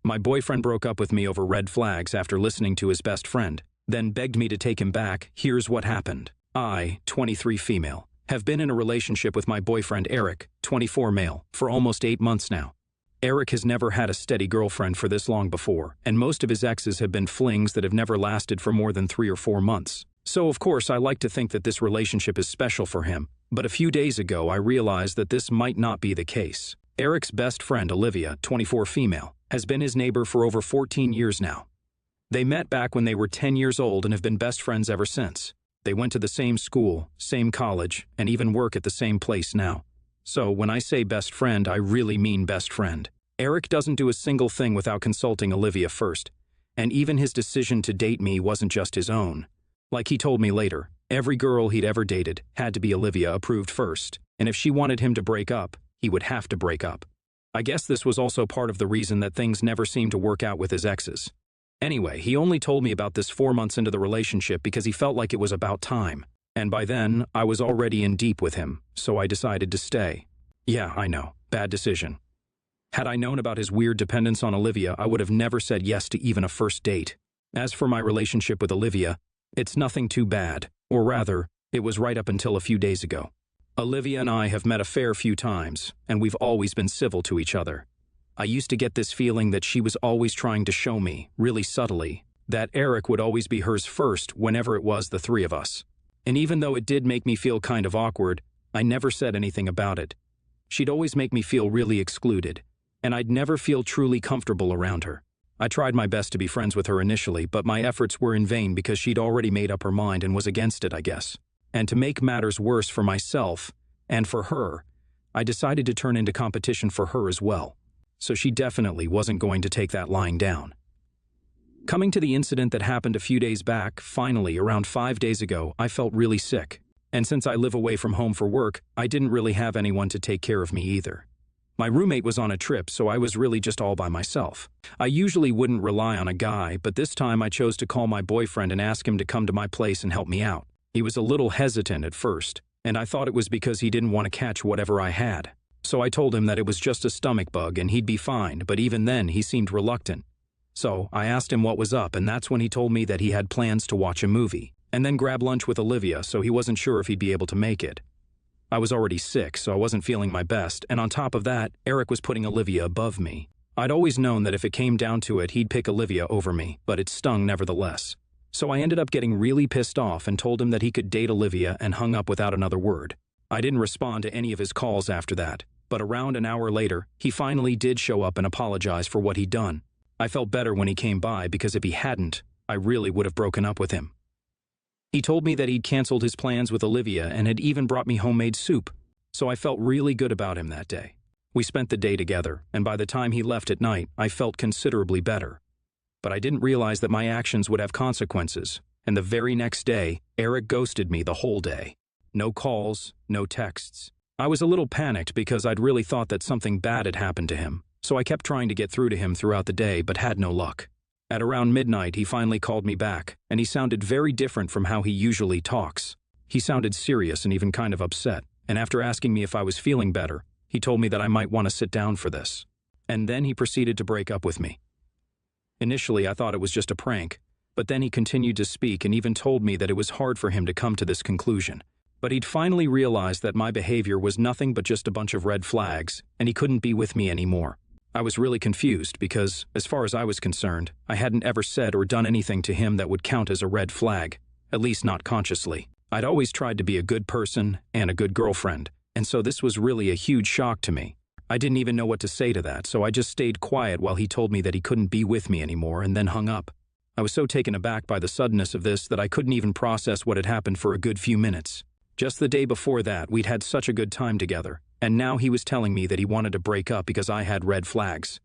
My boyfriend broke up with me over red flags after listening to his best friend, then begged me to take him back. Here's what happened. I, 23 female, have been in a relationship with my boyfriend Eric, 24 male, for almost 8 months now. Eric has never had a steady girlfriend for this long before, and most of his exes have been flings that have never lasted for more than 3 or 4 months. So of course I like to think that this relationship is special for him, but a few days ago I realized that this might not be the case. Eric's best friend Olivia, 24 female, has been his neighbor for over 14 years now. They met back when they were 10 years old and have been best friends ever since. They went to the same school, same college, and even work at the same place now. So when I say best friend, I really mean best friend. Eric doesn't do a single thing without consulting Olivia first, and even his decision to date me wasn't just his own. Like he told me later, every girl he'd ever dated had to be Olivia approved first, and if she wanted him to break up, he would have to break up. I guess this was also part of the reason that things never seemed to work out with his exes. Anyway, he only told me about this 4 months into the relationship because he felt like it was about time. And by then, I was already in deep with him, so I decided to stay. Yeah, I know, bad decision. Had I known about his weird dependence on Olivia, I would have never said yes to even a first date. As for my relationship with Olivia, it's nothing too bad, or rather, it was right up until a few days ago. Olivia and I have met a fair few times, and we've always been civil to each other. I used to get this feeling that she was always trying to show me, really subtly, that Eric would always be hers first whenever it was the 3 of us. And even though it did make me feel kind of awkward, I never said anything about it. She'd always make me feel really excluded, and I'd never feel truly comfortable around her. I tried my best to be friends with her initially, but my efforts were in vain because she'd already made up her mind and was against it, I guess. And to make matters worse for myself and for her, I decided to turn into competition for her as well. So she definitely wasn't going to take that lying down. Coming to the incident that happened a few days back, finally, around 5 days ago, I felt really sick. And since I live away from home for work, I didn't really have anyone to take care of me either. My roommate was on a trip, so I was really just all by myself. I usually wouldn't rely on a guy, but this time I chose to call my boyfriend and ask him to come to my place and help me out. He was a little hesitant at first, and I thought it was because he didn't want to catch whatever I had. So I told him that it was just a stomach bug and he'd be fine, but even then he seemed reluctant. So I asked him what was up, and that's when he told me that he had plans to watch a movie, and then grab lunch with Olivia, so he wasn't sure if he'd be able to make it. I was already sick, so I wasn't feeling my best, and on top of that, Eric was putting Olivia above me. I'd always known that if it came down to it, he'd pick Olivia over me, but it stung nevertheless. So I ended up getting really pissed off and told him that he could date Olivia and hung up without another word. I didn't respond to any of his calls after that, but around an hour later, he finally did show up and apologize for what he'd done. I felt better when he came by because if he hadn't, I really would have broken up with him. He told me that he'd canceled his plans with Olivia and had even brought me homemade soup, so I felt really good about him that day. We spent the day together, and by the time he left at night, I felt considerably better. But I didn't realize that my actions would have consequences, and the very next day, Eric ghosted me the whole day. No calls, no texts. I was a little panicked because I'd really thought that something bad had happened to him, so I kept trying to get through to him throughout the day but had no luck. At around midnight, he finally called me back, and he sounded very different from how he usually talks. He sounded serious and even kind of upset, and after asking me if I was feeling better, he told me that I might want to sit down for this. And then he proceeded to break up with me. Initially, I thought it was just a prank, but then he continued to speak and even told me that it was hard for him to come to this conclusion. But he'd finally realized that my behavior was nothing but just a bunch of red flags, and he couldn't be with me anymore. I was really confused because, as far as I was concerned, I hadn't ever said or done anything to him that would count as a red flag, at least not consciously. I'd always tried to be a good person and a good girlfriend, and so this was really a huge shock to me. I didn't even know what to say to that, so I just stayed quiet while he told me that he couldn't be with me anymore and then hung up. I was so taken aback by the suddenness of this that I couldn't even process what had happened for a good few minutes. Just the day before that, we'd had such a good time together, and now he was telling me that he wanted to break up because I had red flags.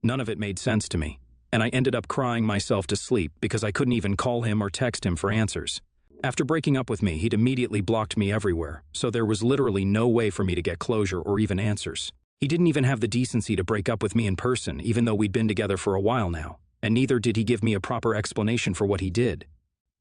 None of it made sense to me, and I ended up crying myself to sleep because I couldn't even call him or text him for answers. After breaking up with me, he'd immediately blocked me everywhere, so there was literally no way for me to get closure or even answers. He didn't even have the decency to break up with me in person, even though we'd been together for a while now, and neither did he give me a proper explanation for what he did.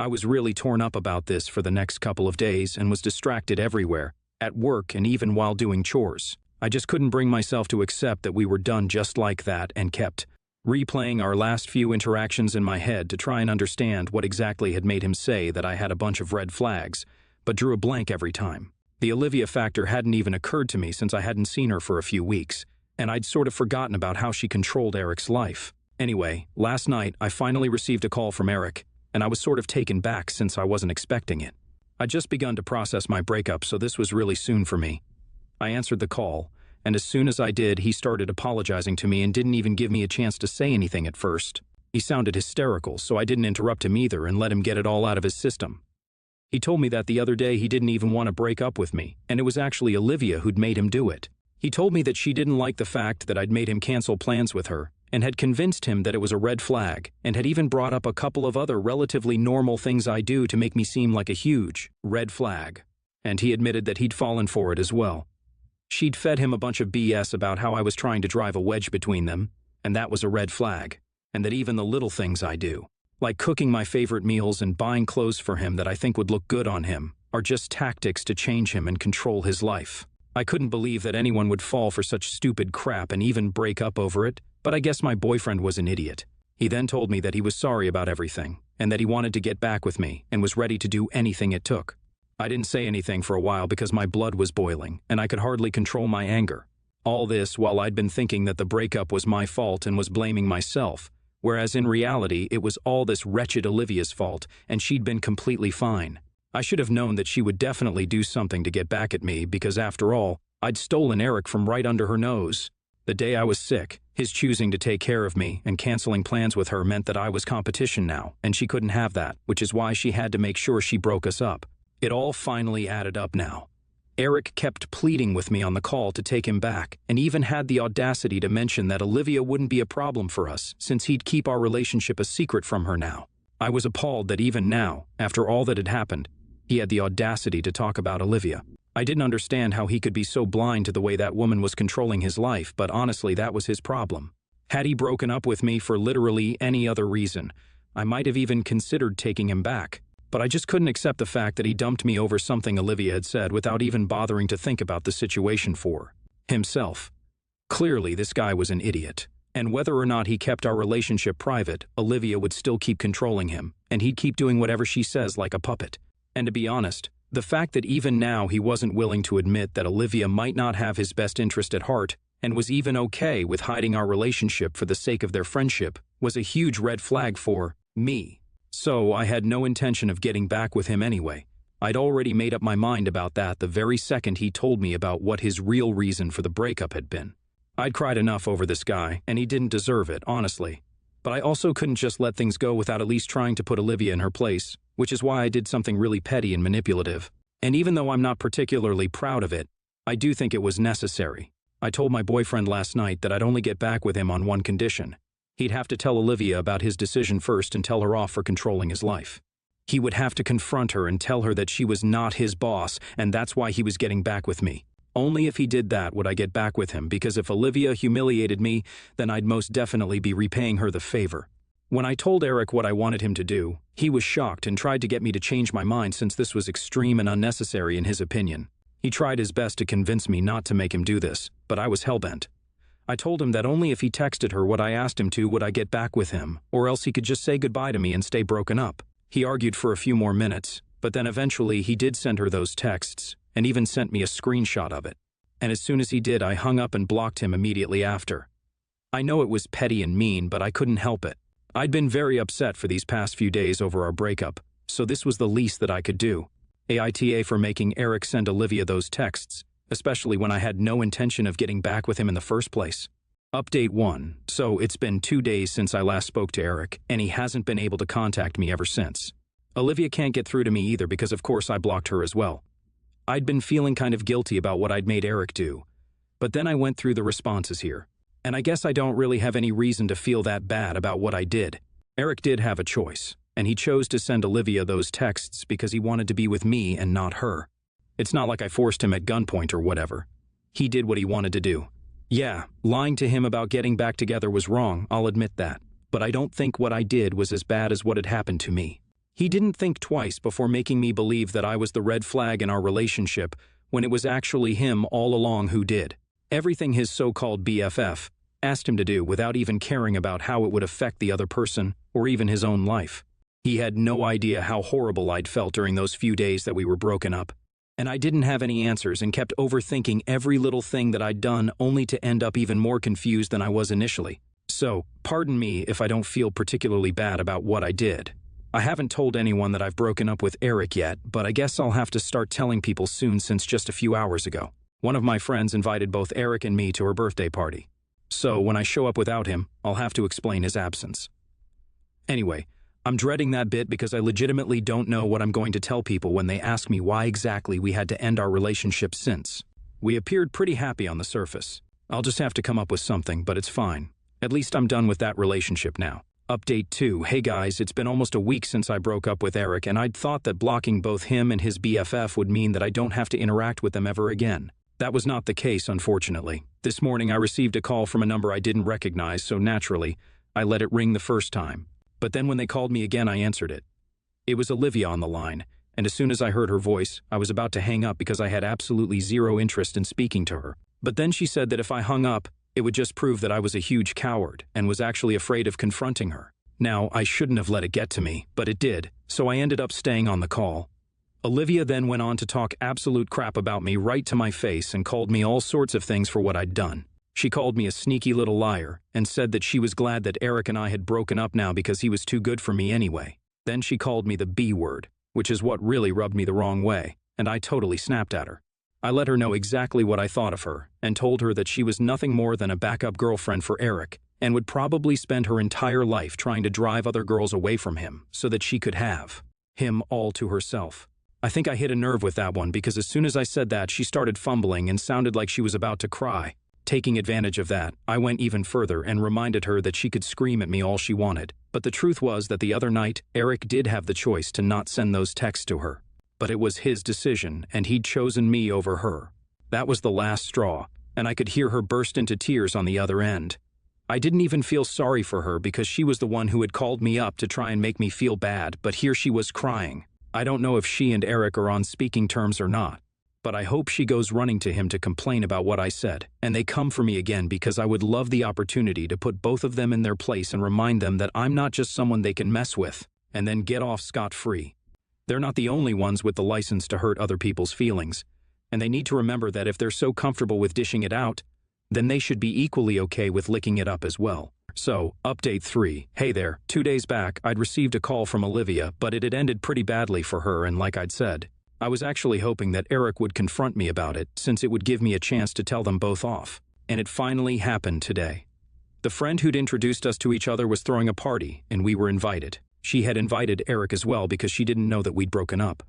I was really torn up about this for the next couple of days and was distracted everywhere, at work and even while doing chores. I just couldn't bring myself to accept that we were done just like that and kept replaying our last few interactions in my head to try and understand what exactly had made him say that I had a bunch of red flags, but drew a blank every time. The Olivia factor hadn't even occurred to me since I hadn't seen her for a few weeks, and I'd sort of forgotten about how she controlled Eric's life. Anyway, last night I finally received a call from Eric, and I was sort of taken back since I wasn't expecting it. I'd just begun to process my breakup, so this was really soon for me. I answered the call, and as soon as I did, he started apologizing to me and didn't even give me a chance to say anything at first. He sounded hysterical, so I didn't interrupt him either and let him get it all out of his system. He told me that the other day he didn't even want to break up with me, and it was actually Olivia who'd made him do it. He told me that she didn't like the fact that I'd made him cancel plans with her, and had convinced him that it was a red flag, and had even brought up a couple of other relatively normal things I do to make me seem like a huge red flag. And he admitted that he'd fallen for it as well. She'd fed him a bunch of BS about how I was trying to drive a wedge between them, and that was a red flag, and that even the little things I do, like cooking my favorite meals and buying clothes for him that I think would look good on him, are just tactics to change him and control his life. I couldn't believe that anyone would fall for such stupid crap and even break up over it, but I guess my boyfriend was an idiot. He then told me that he was sorry about everything, and that he wanted to get back with me and was ready to do anything it took. I didn't say anything for a while because my blood was boiling, and I could hardly control my anger. All this while I'd been thinking that the breakup was my fault and was blaming myself, whereas in reality it was all this wretched Olivia's fault, and she'd been completely fine. I should have known that she would definitely do something to get back at me because, after all, I'd stolen Eric from right under her nose. The day I was sick, his choosing to take care of me and canceling plans with her meant that I was competition now, and she couldn't have that, which is why she had to make sure she broke us up. It all finally added up now. Eric kept pleading with me on the call to take him back, and even had the audacity to mention that Olivia wouldn't be a problem for us, since he'd keep our relationship a secret from her now. I was appalled that even now, after all that had happened, he had the audacity to talk about Olivia. I didn't understand how he could be so blind to the way that woman was controlling his life, but honestly that was his problem. Had he broken up with me for literally any other reason, I might have even considered taking him back. But I just couldn't accept the fact that he dumped me over something Olivia had said without even bothering to think about the situation for himself. Clearly, this guy was an idiot. And whether or not he kept our relationship private, Olivia would still keep controlling him, and he'd keep doing whatever she says like a puppet. And to be honest, the fact that even now he wasn't willing to admit that Olivia might not have his best interest at heart, and was even okay with hiding our relationship for the sake of their friendship, was a huge red flag for me. So I had no intention of getting back with him anyway. I'd already made up my mind about that the very second he told me about what his real reason for the breakup had been. I'd cried enough over this guy, and he didn't deserve it, honestly. But I also couldn't just let things go without at least trying to put Olivia in her place, which is why I did something really petty and manipulative. And even though I'm not particularly proud of it, I do think it was necessary. I told my boyfriend last night that I'd only get back with him on one condition. He'd have to tell Olivia about his decision first and tell her off for controlling his life. He would have to confront her and tell her that she was not his boss, and that's why he was getting back with me. Only if he did that would I get back with him, because if Olivia humiliated me, then I'd most definitely be repaying her the favor. When I told Eric what I wanted him to do, he was shocked and tried to get me to change my mind since this was extreme and unnecessary in his opinion. He tried his best to convince me not to make him do this, but I was hellbent. I told him that only if he texted her what I asked him to would I get back with him, or else he could just say goodbye to me and stay broken up. He argued for a few more minutes, but then eventually he did send her those texts, and even sent me a screenshot of it. And as soon as he did, I hung up and blocked him immediately after. I know it was petty and mean, but I couldn't help it. I'd been very upset for these past few days over our breakup, so this was the least that I could do. AITA for making Eric send Olivia those texts, especially when I had no intention of getting back with him in the first place. Update 1. So it's been 2 days since I last spoke to Eric, and he hasn't been able to contact me ever since. Olivia can't get through to me either because of course I blocked her as well. I'd been feeling kind of guilty about what I'd made Eric do, but then I went through the responses here, and I guess I don't really have any reason to feel that bad about what I did. Eric did have a choice, and he chose to send Olivia those texts because he wanted to be with me and not her. It's not like I forced him at gunpoint or whatever. He did what he wanted to do. Yeah, lying to him about getting back together was wrong, I'll admit that, but I don't think what I did was as bad as what had happened to me. He didn't think twice before making me believe that I was the red flag in our relationship when it was actually him all along who did. Everything his so-called BFF, asked him to do without even caring about how it would affect the other person or even his own life. He had no idea how horrible I'd felt during those few days that we were broken up. And I didn't have any answers and kept overthinking every little thing that I'd done, only to end up even more confused than I was initially. So, pardon me if I don't feel particularly bad about what I did. I haven't told anyone that I've broken up with Eric yet, but I guess I'll have to start telling people soon since just a few hours ago. One of my friends invited both Eric and me to her birthday party. So, when I show up without him, I'll have to explain his absence. Anyway, I'm dreading that bit because I legitimately don't know what I'm going to tell people when they ask me why exactly we had to end our relationship since. We appeared pretty happy on the surface. I'll just have to come up with something, but it's fine. At least I'm done with that relationship now. Update 2. Hey guys, it's been almost a week since I broke up with Eric, and I'd thought that blocking both him and his BFF would mean that I don't have to interact with them ever again. That was not the case, unfortunately. This morning I received a call from a number I didn't recognize, so naturally, I let it ring the first time. But then when they called me again, I answered it. It was Olivia on the line, and as soon as I heard her voice, I was about to hang up because I had absolutely zero interest in speaking to her. But then she said that if I hung up, it would just prove that I was a huge coward and was actually afraid of confronting her. Now, I shouldn't have let it get to me, but it did, so I ended up staying on the call. Olivia then went on to talk absolute crap about me right to my face and called me all sorts of things for what I'd done. She called me a sneaky little liar and said that she was glad that Eric and I had broken up now because he was too good for me anyway. Then she called me the B word, which is what really rubbed me the wrong way, and I totally snapped at her. I let her know exactly what I thought of her and told her that she was nothing more than a backup girlfriend for Eric and would probably spend her entire life trying to drive other girls away from him so that she could have him all to herself. I think I hit a nerve with that one because as soon as I said that, she started fumbling and sounded like she was about to cry. Taking advantage of that, I went even further and reminded her that she could scream at me all she wanted. But the truth was that the other night, Eric did have the choice to not send those texts to her. But it was his decision, and he'd chosen me over her. That was the last straw, and I could hear her burst into tears on the other end. I didn't even feel sorry for her because she was the one who had called me up to try and make me feel bad, but here she was crying. I don't know if she and Eric are on speaking terms or not, but I hope she goes running to him to complain about what I said, and they come for me again because I would love the opportunity to put both of them in their place and remind them that I'm not just someone they can mess with and then get off scot-free. They're not the only ones with the license to hurt other people's feelings, and they need to remember that if they're so comfortable with dishing it out, then they should be equally okay with licking it up as well. So, update 3. Hey there, 2 days back, I'd received a call from Olivia, but it had ended pretty badly for her, and like I'd said, I was actually hoping that Eric would confront me about it, since it would give me a chance to tell them both off. And it finally happened today. The friend who'd introduced us to each other was throwing a party, and we were invited. She had invited Eric as well because she didn't know that we'd broken up.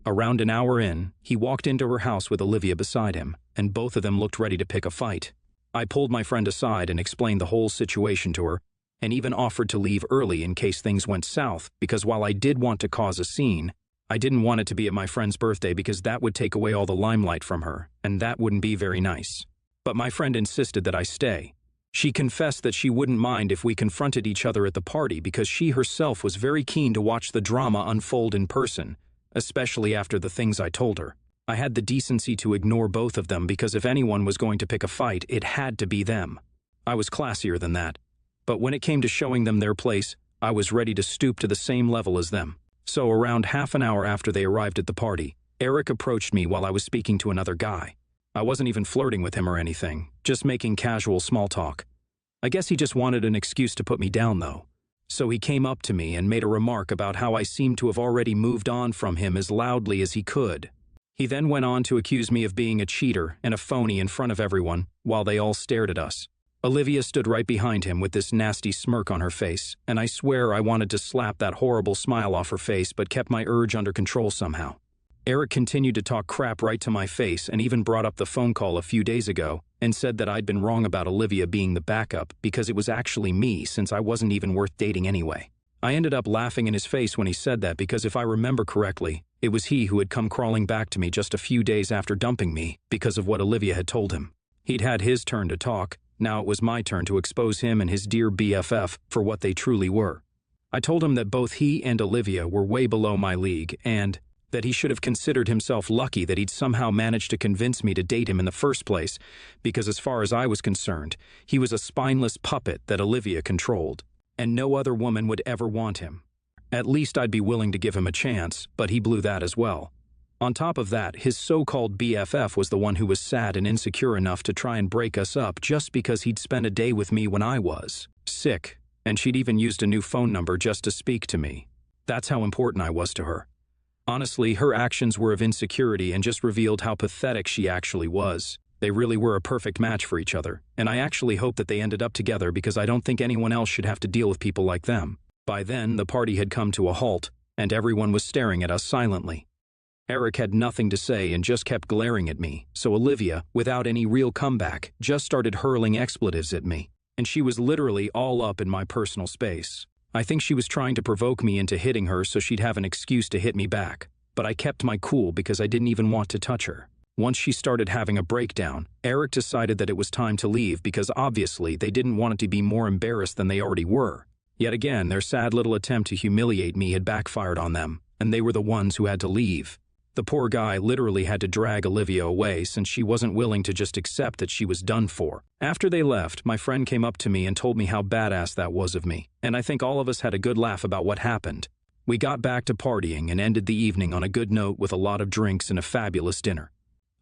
Around an hour in, he walked into her house with Olivia beside him, and both of them looked ready to pick a fight. I pulled my friend aside and explained the whole situation to her, and even offered to leave early in case things went south, because while I did want to cause a scene, I didn't want it to be at my friend's birthday because that would take away all the limelight from her, and that wouldn't be very nice. But my friend insisted that I stay. She confessed that she wouldn't mind if we confronted each other at the party because she herself was very keen to watch the drama unfold in person, especially after the things I told her. I had the decency to ignore both of them because if anyone was going to pick a fight, it had to be them. I was classier than that. But when it came to showing them their place, I was ready to stoop to the same level as them. So around half an hour after they arrived at the party, Eric approached me while I was speaking to another guy. I wasn't even flirting with him or anything, just making casual small talk. I guess he just wanted an excuse to put me down though. So he came up to me and made a remark about how I seemed to have already moved on from him as loudly as he could. He then went on to accuse me of being a cheater and a phony in front of everyone, while they all stared at us. Olivia stood right behind him with this nasty smirk on her face, and I swear I wanted to slap that horrible smile off her face but kept my urge under control somehow. Eric continued to talk crap right to my face and even brought up the phone call a few days ago and said that I'd been wrong about Olivia being the backup because it was actually me since I wasn't even worth dating anyway. I ended up laughing in his face when he said that because if I remember correctly, it was he who had come crawling back to me just a few days after dumping me because of what Olivia had told him. He'd had his turn to talk, now it was my turn to expose him and his dear BFF for what they truly were. I told him that both he and Olivia were way below my league and, That he should have considered himself lucky that he'd somehow managed to convince me to date him in the first place, because as far as I was concerned, he was a spineless puppet that Olivia controlled, and no other woman would ever want him. At least I'd be willing to give him a chance, but he blew that as well. On top of that, his so-called BFF was the one who was sad and insecure enough to try and break us up just because he'd spent a day with me when I was sick, and she'd even used a new phone number just to speak to me. That's how important I was to her. Honestly, her actions were of insecurity and just revealed how pathetic she actually was. They really were a perfect match for each other, and I actually hope that they ended up together because I don't think anyone else should have to deal with people like them. By then, the party had come to a halt, and everyone was staring at us silently. Eric had nothing to say and just kept glaring at me, so Olivia, without any real comeback, just started hurling expletives at me, and she was literally all up in my personal space. I think she was trying to provoke me into hitting her so she'd have an excuse to hit me back, but I kept my cool because I didn't even want to touch her. Once she started having a breakdown, Eric decided that it was time to leave because obviously they didn't want it to be more embarrassed than they already were. Yet again, their sad little attempt to humiliate me had backfired on them, and they were the ones who had to leave. The poor guy literally had to drag Olivia away since she wasn't willing to just accept that she was done for. After they left, my friend came up to me and told me how badass that was of me, and I think all of us had a good laugh about what happened. We got back to partying and ended the evening on a good note with a lot of drinks and a fabulous dinner.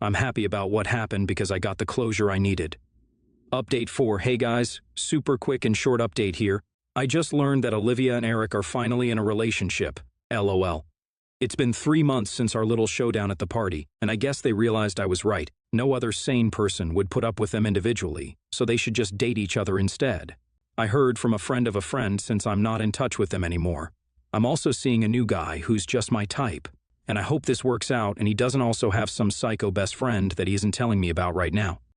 I'm happy about what happened because I got the closure I needed. Update 4. Hey guys, super quick and short update here. I just learned that Olivia and Eric are finally in a relationship. LOL. It's been 3 months since our little showdown at the party, and I guess they realized I was right. No other sane person would put up with them individually, so they should just date each other instead. I heard from a friend of a friend since I'm not in touch with them anymore. I'm also seeing a new guy who's just my type, and I hope this works out and he doesn't also have some psycho best friend that he isn't telling me about right now.